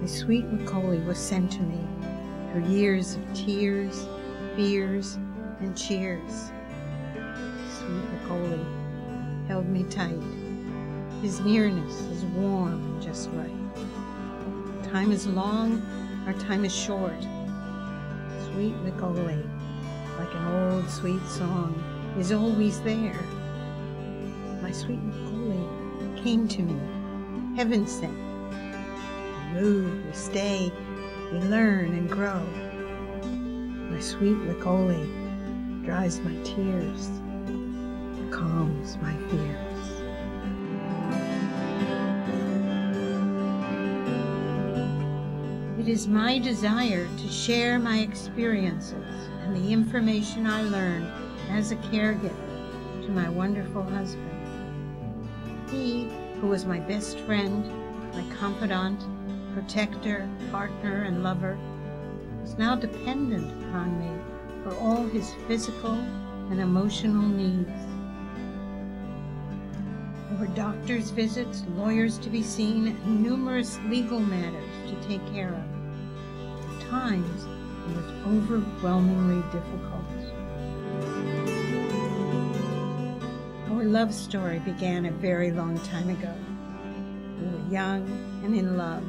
sweet Macaulay was sent to me through years of tears, fears, and cheers. Sweet Macaulay held me tight. His nearness is warm and just right. Time is long, our time is short. Sweet Macaulay, like an old sweet song, is always there. My sweet Macaulay came to me, heaven sent. We move, we stay, we learn and grow. My sweet Macaulay dries my tears, calms my fears. It is my desire to share my experiences and the information I learned as a caregiver to my wonderful husband. He, who was my best friend, my confidant, protector, partner, and lover, was now dependent upon me for all his physical and emotional needs. There were doctor's visits, lawyers to be seen, and numerous legal matters to take care of. At times, it was overwhelmingly difficult. Our love story began a very long time ago. We were young and in love.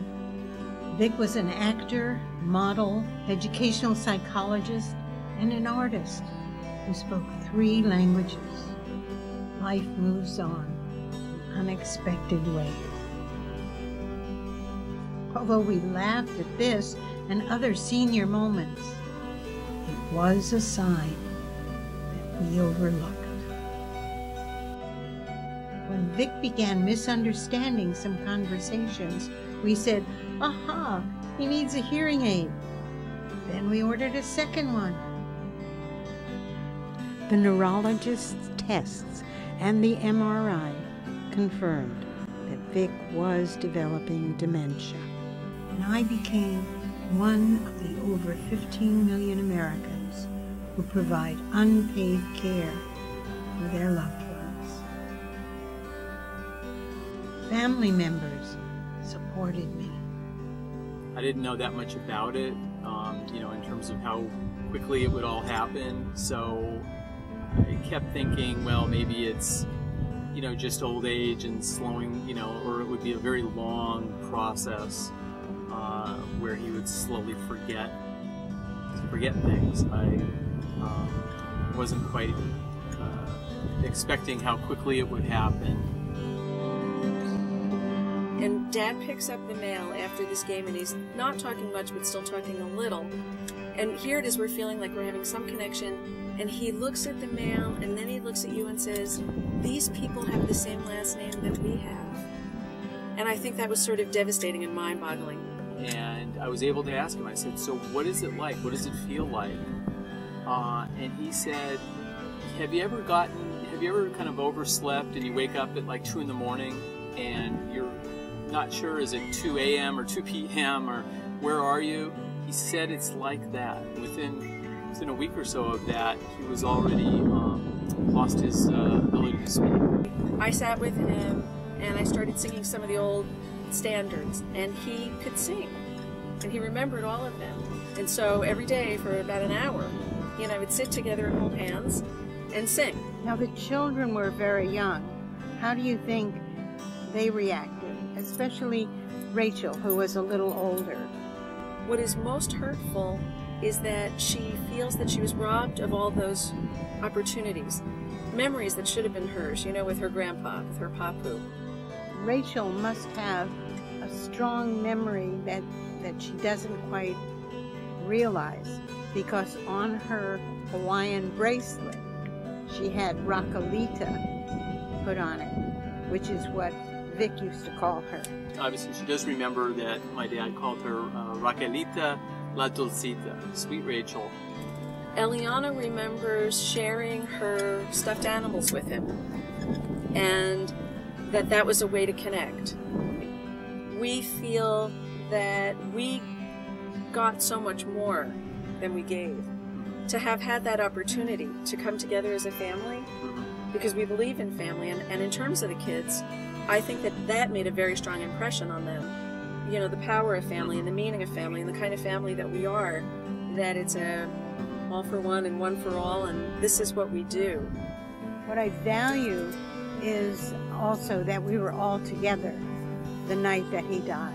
Vic was an actor, model, educational psychologist, and an artist who spoke 3 languages. Life moves on in unexpected ways. Although we laughed at this and other senior moments, it was a sign that we overlooked. When Vic began misunderstanding some conversations, we said, "Aha, he needs a hearing aid." Then we ordered a second one. The neurologist's tests and the MRI confirmed that Vic was developing dementia. And I became one of the over 15 million Americans who provide unpaid care for their loved ones. Family members supported me. I didn't know that much about it, in terms of how quickly it would all happen. So I kept thinking, well, maybe it's, just old age and slowing, or it would be a very long process where he would slowly forget things. I wasn't quite expecting how quickly it would happen. And Dad picks up the mail after this game, and he's not talking much, but still talking a little. And here it is, we're feeling like we're having some connection, and he looks at the mail, and then he looks at you and says, "These people have the same last name that we have." And I think that was sort of devastating and mind-boggling. And I was able to ask him, I said, "So what is it like? What does it feel like?" And he said, have you ever kind of overslept and you wake up at like 2 in the morning and you're not sure, is it 2 a.m. or 2 p.m. or where are you? He said it's like that. Within a week or so of that, he was already lost his ability to speak. I sat with him and I started singing some of the old standards, and he could sing, and he remembered all of them. And so every day for about an hour, he and I would sit together and hold hands and sing. Now the children were very young. How do you think they reacted? Especially Rachel, who was a little older. What is most hurtful is that she feels that she was robbed of all those opportunities, memories that should have been hers, with her grandpa, with her papu. Rachel must have a strong memory that she doesn't quite realize, because on her Hawaiian bracelet she had Rakalita put on it, which is what Vic used to call her. Obviously she does remember that my dad called her Raquelita La Dulcita, Sweet Rachel. Eliana remembers sharing her stuffed animals with him, and that was a way to connect. We feel that we got so much more than we gave. To have had that opportunity to come together as a family, because we believe in family, and in terms of the kids, I think that made a very strong impression on them. you know, the power of family and the meaning of family and the kind of family that we are, that it's a all for one and one for all, and this is what we do. What I value is also that we were all together the night that he died.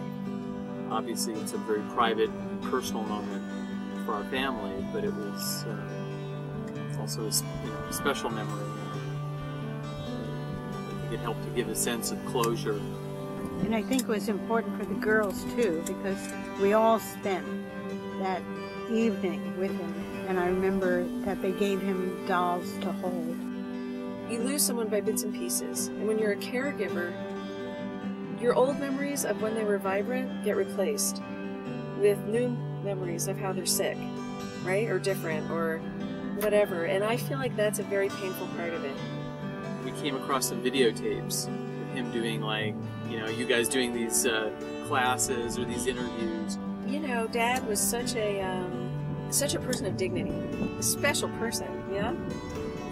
Obviously, it's a very private, personal moment for our family, but it was also a special memory. I think it helped to give a sense of closure. And I think it was important for the girls too, because we all spent that evening with him, and I remember that they gave him dolls to hold. You lose someone by bits and pieces, and when you're a caregiver, your old memories of when they were vibrant get replaced with new memories of how they're sick, right? Or different, or whatever. And I feel like that's a very painful part of it. We came across some videotapes of him doing, like, you know, you guys doing these classes or these interviews. You know, Dad was such a person of dignity, a special person, yeah?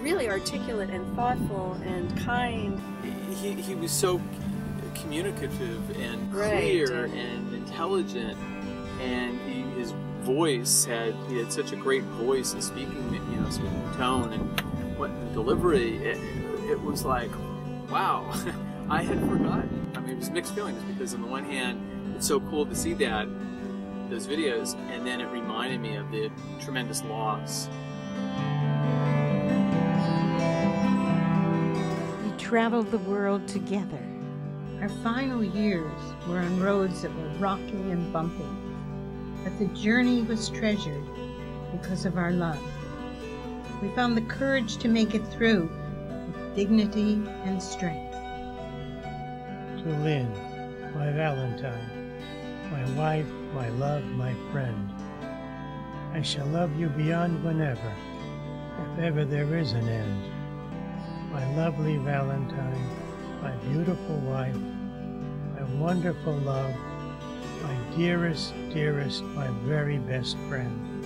Really articulate and thoughtful and kind. He was so communicative and clear and intelligent, and his voice he had such a great voice and speaking tone and what delivery. It was like, wow, I had forgotten. I mean, it was mixed feelings, because on the one hand, it's so cool to see those videos, and then it reminded me of the tremendous loss. We traveled the world together. Our final years were on roads that were rocky and bumpy, but the journey was treasured because of our love. We found the courage to make it through with dignity and strength. To Lynne, my Valentine, my wife, my love, my friend, I shall love you beyond whenever, if ever there is an end. My lovely Valentine, my beautiful wife, my wonderful love, my dearest, dearest, my very best friend.